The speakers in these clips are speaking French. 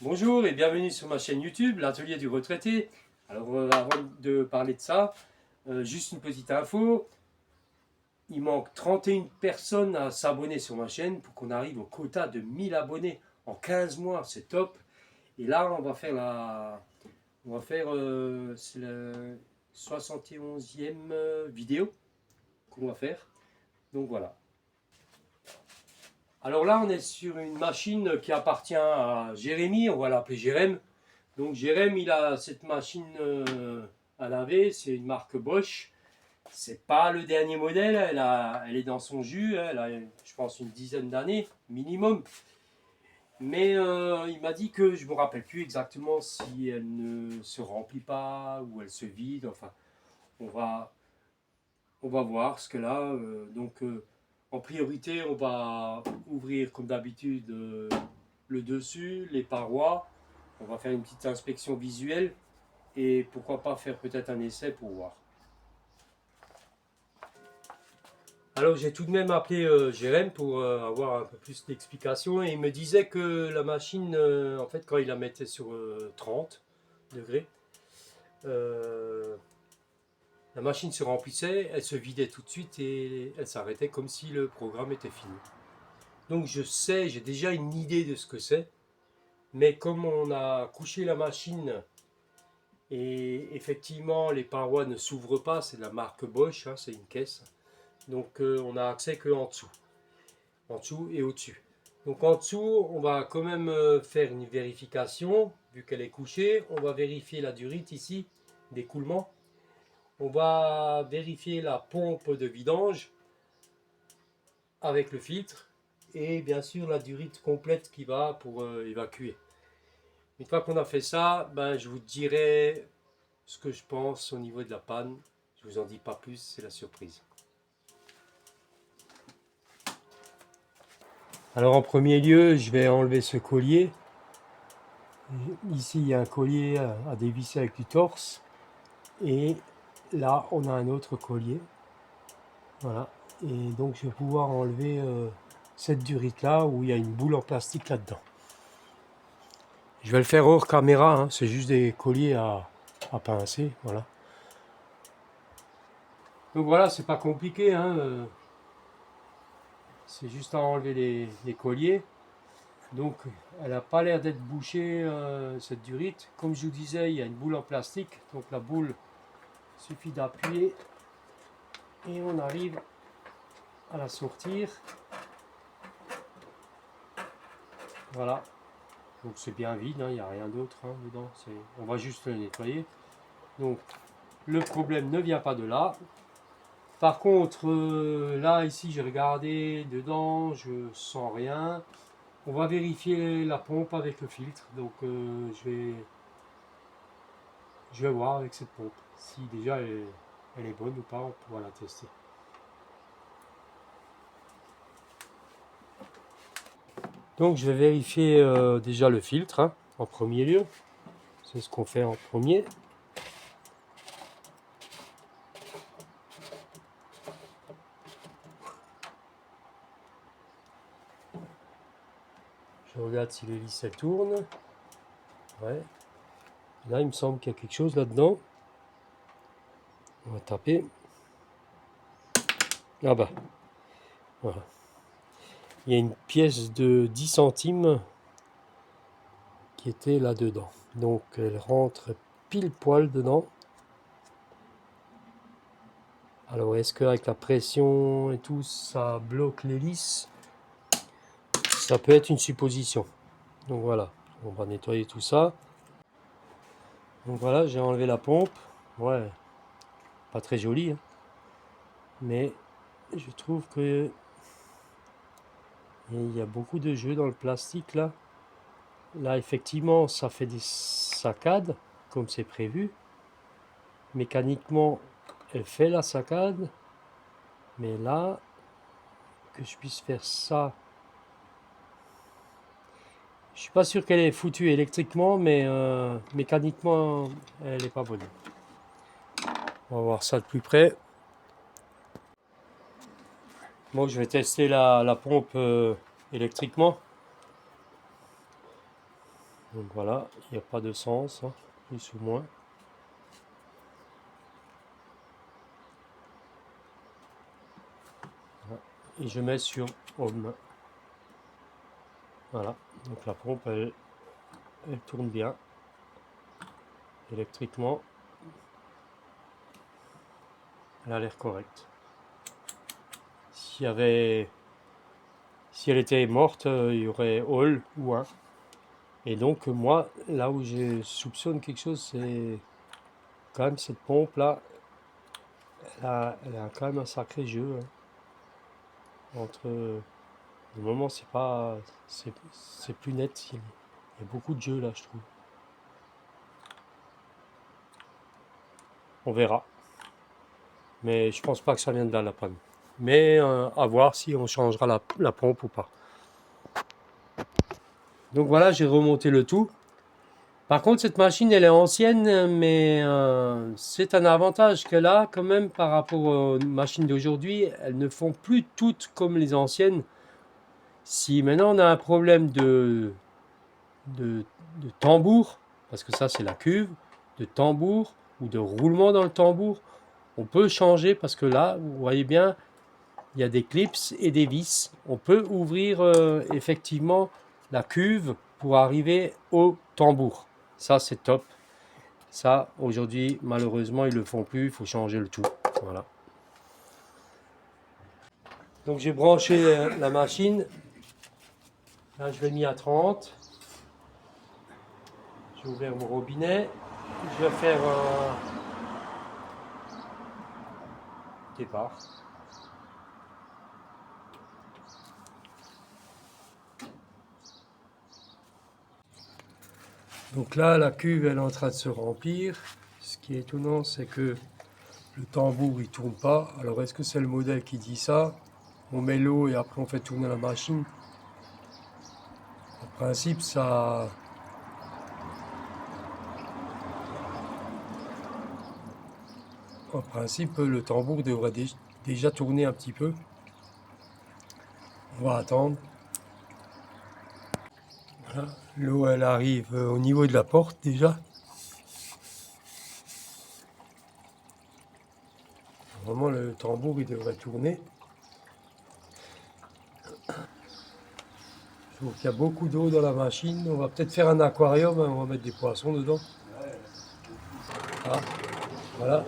Bonjour et bienvenue sur ma chaîne YouTube, l'atelier du retraité. Alors avant de parler de ça, juste une petite info. Il manque 31 personnes à s'abonner sur ma chaîne pour qu'on arrive au quota de 1000 abonnés en 15 mois, c'est top. Et là c'est la 71e vidéo qu'on va faire. Donc voilà. Alors là on est sur une machine qui appartient à Jérémy, on va l'appeler Jérém. Donc Jérém, il a cette machine à laver, c'est une marque Bosch. C'est pas le dernier modèle, elle est dans son jus, elle a je pense une dizaine d'années minimum. Mais il m'a dit que je me rappelle plus exactement si elle ne se remplit pas ou elle se vide. Enfin, on va, on va voir ce que là. En priorité, on va ouvrir comme d'habitude le dessus, les parois. On va faire une petite inspection visuelle et pourquoi pas faire peut-être un essai pour voir. Alors j'ai tout de même appelé Jérém pour avoir un peu plus d'explications et il me disait que la machine, en fait quand il la mettait sur 30 degrés, euh, la machine se remplissait, elle se vidait tout de suite et elle s'arrêtait comme si le programme était fini. Donc je sais, j'ai déjà une idée de ce que c'est, mais comme on a couché la machine et effectivement les parois ne s'ouvrent pas, c'est de la marque Bosch, hein, c'est une caisse. Donc on a accès que en dessous et au-dessus. Donc en dessous, on va quand même faire une vérification, vu qu'elle est couchée. On va vérifier la durite ici, d'écoulement. On va vérifier la pompe de vidange avec le filtre. Et bien sûr la durite complète qui va pour évacuer. Une fois qu'on a fait ça, ben, je vous dirai ce que je pense au niveau de la panne. Je vous en dis pas plus, c'est la surprise. Alors en premier lieu, je vais enlever ce collier. Ici, il y a un collier à dévisser avec du torse. Et là, on a un autre collier. Voilà. Et donc, je vais pouvoir enlever cette durite-là où il y a une boule en plastique là-dedans. Je vais le faire hors caméra. Hein. C'est juste des colliers à pincer. Voilà. Donc voilà, c'est pas compliqué. Hein. C'est juste à enlever les colliers. Donc, elle n'a pas l'air d'être bouchée, cette durite. Comme je vous disais, il y a une boule en plastique. Donc, la boule, il suffit d'appuyer et on arrive à la sortir. Voilà. Donc, c'est bien vide, hein, il n'y a rien d'autre dedans. On va juste le nettoyer. Donc, le problème ne vient pas de là. Par contre, là, ici, j'ai regardé dedans, je sens rien. On va vérifier la pompe avec le filtre. Donc, je vais voir avec cette pompe si déjà elle est bonne ou pas, on pourra la tester. Donc je vais vérifier déjà le filtre hein, en premier lieu. C'est ce qu'on fait en premier. Je regarde si l'hélice elle tourne. Ouais. Là il me semble qu'il y a quelque chose là-dedans. On va taper. Ah bah, voilà. Il y a une pièce de 10 centimes qui était là-dedans. Donc elle rentre pile poil dedans. Alors est-ce qu'avec la pression et tout, ça bloque l'hélice? Ça peut être une supposition. Donc voilà, on va nettoyer tout ça. Donc voilà, j'ai enlevé la pompe. Ouais, pas très jolie, hein. Mais je trouve que il y a beaucoup de jeux dans le plastique là. Là, effectivement, ça fait des saccades, comme c'est prévu. Mécaniquement, elle fait la saccade. Mais là, que je puisse faire ça. Je suis pas sûr qu'elle est foutue électriquement, mais mécaniquement, elle est pas bonne. On va voir ça de plus près. Bon, je vais tester la pompe électriquement. Donc voilà, il n'y a pas de sens, hein, plus ou moins. Voilà. Et je mets sur Home. Voilà, donc la pompe, elle tourne bien électriquement. Elle a l'air correcte. S'il y avait, si elle était morte, il y aurait all ou 1. Et donc moi, là où je soupçonne quelque chose, c'est quand même cette pompe là, elle a quand même un sacré jeu, hein. Entre le moment, c'est plus net. Il y a beaucoup de jeux là, je trouve. On verra. Mais je pense pas que ça vienne de là, la panne. Mais à voir si on changera la pompe ou pas. Donc voilà, j'ai remonté le tout. Par contre, cette machine, elle est ancienne, mais c'est un avantage qu'elle a quand même par rapport aux machines d'aujourd'hui. Elles ne font plus toutes comme les anciennes. Si maintenant on a un problème de, de tambour, parce que ça c'est la cuve, de tambour ou de roulement dans le tambour, on peut changer parce que là, vous voyez bien, il y a des clips et des vis. On peut ouvrir effectivement la cuve pour arriver au tambour. Ça c'est top. Ça, aujourd'hui, malheureusement, ils ne le font plus. Il faut changer le tout. Voilà. Donc, j'ai branché la machine. Là, je l'ai mis à 30. J'ai ouvert mon robinet. Je vais faire un départ. Donc là, la cuve, elle est en train de se remplir. Ce qui est étonnant, c'est que le tambour, il tourne pas. Alors, est-ce que c'est le modèle qui dit ça? On met l'eau et après, on fait tourner la machine. En principe, ça... En principe, le tambour devrait déjà tourner un petit peu. On va attendre. Voilà. L'eau, elle arrive au niveau de la porte déjà. Vraiment, le tambour, il devrait tourner. Je trouve qu'il y a beaucoup d'eau dans la machine. On va peut-être faire un aquarium, hein, on va mettre des poissons dedans. Ah, voilà.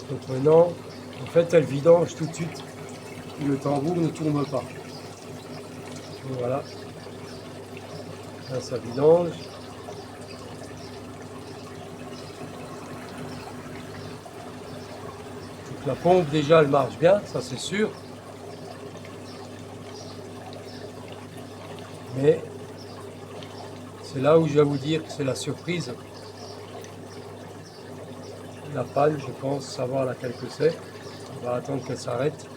Donc maintenant, en fait, elle vidange tout de suite. Le tambour ne tourne pas. Donc voilà. Là, ça vidange. Donc la pompe, déjà, elle marche bien, ça c'est sûr. Mais c'est là où je vais vous dire que c'est la surprise. La panne, je pense savoir laquelle que c'est. On va attendre qu'elle s'arrête.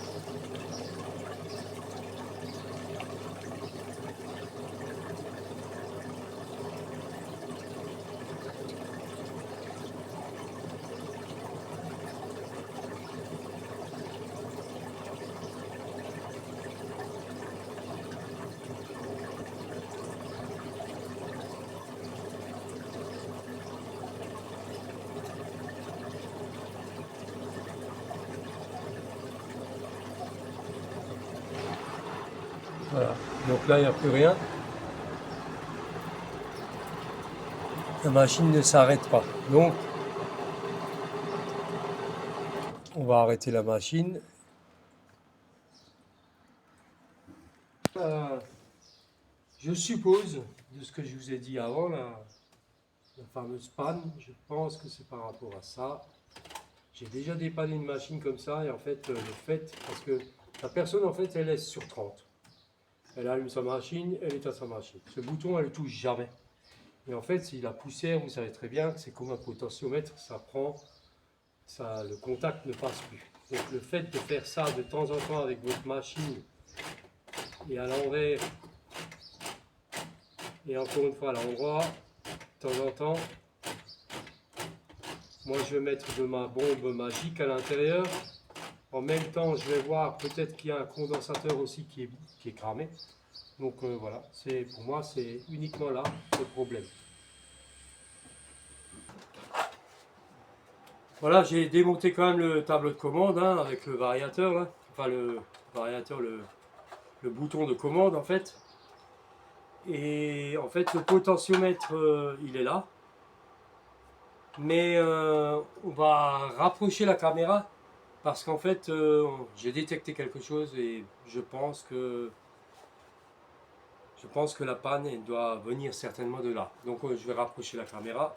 Voilà. Donc là, il n'y a plus rien. La machine ne s'arrête pas. Donc, on va arrêter la machine. Euh, je suppose, de ce que je vous ai dit avant, la fameuse panne, je pense que c'est par rapport à ça. J'ai déjà dépanné une machine comme ça et en fait, le fait, parce que la personne en fait, elle est sur 30. Elle allume sa machine, elle éteint sa machine. Ce bouton, elle ne le touche jamais. Et en fait, si la poussière, vous savez très bien que c'est comme un potentiomètre, ça prend, ça, le contact ne passe plus. Donc le fait de faire ça de temps en temps avec votre machine et à l'envers, et encore une fois à l'endroit, de temps en temps, moi je vais mettre de ma bombe magique à l'intérieur. En même temps, je vais voir peut-être qu'il y a un condensateur aussi qui est cramé. Donc voilà, pour moi c'est uniquement là le problème. Voilà, j'ai démonté quand même le tableau de commande hein, avec le variateur là, enfin le variateur, le bouton de commande en fait. Et en fait le potentiomètre il est là, mais on va rapprocher la caméra parce qu'en fait j'ai détecté quelque chose et je pense que la panne elle doit venir certainement de là. Donc je vais rapprocher la caméra.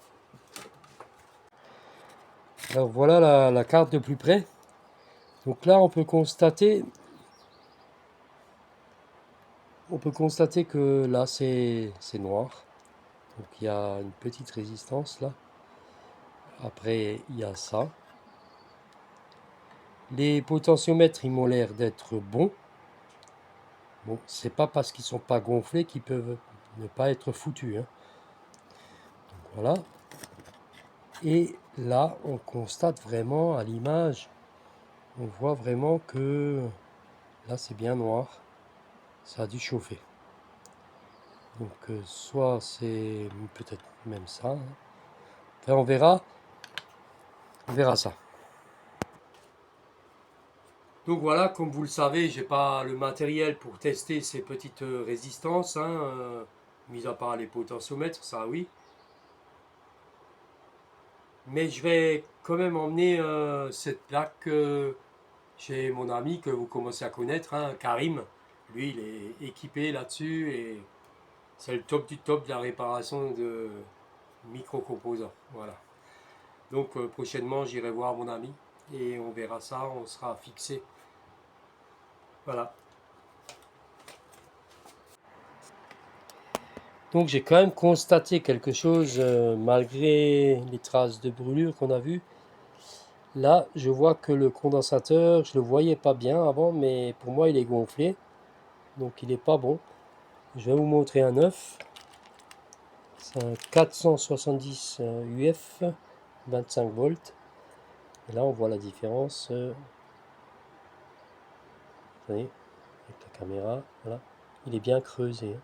Alors voilà la carte de plus près. Donc là on peut constater que là c'est noir. Donc il y a une petite résistance là. Après il y a ça. Les potentiomètres ils m'ont l'air d'être bons. Bon, c'est pas parce qu'ils sont pas gonflés qu'ils peuvent ne pas être foutus. Hein. Donc, voilà. Et là on constate vraiment à l'image, on voit vraiment que là c'est bien noir. Ça a dû chauffer. Donc soit c'est peut-être même ça. Hein. Enfin, on verra ça. Donc voilà, comme vous le savez, j'ai pas le matériel pour tester ces petites résistances, hein, mis à part les potentiomètres, ça oui. Mais je vais quand même emmener cette plaque chez mon ami que vous commencez à connaître, hein, Karim. Lui, il est équipé là-dessus et c'est le top du top de la réparation de micro-composants. Voilà. Donc prochainement, j'irai voir mon ami et on verra ça, on sera fixé. Voilà. Donc j'ai quand même constaté quelque chose malgré les traces de brûlure qu'on a vues. Là, je vois que le condensateur, je le voyais pas bien avant, mais pour moi il est gonflé. Donc il est pas bon. Je vais vous montrer un neuf. C'est un 470 UF, 25 volts. Et là on voit la différence. Vous voyez, avec la caméra, voilà. Il est bien creusé. Hein.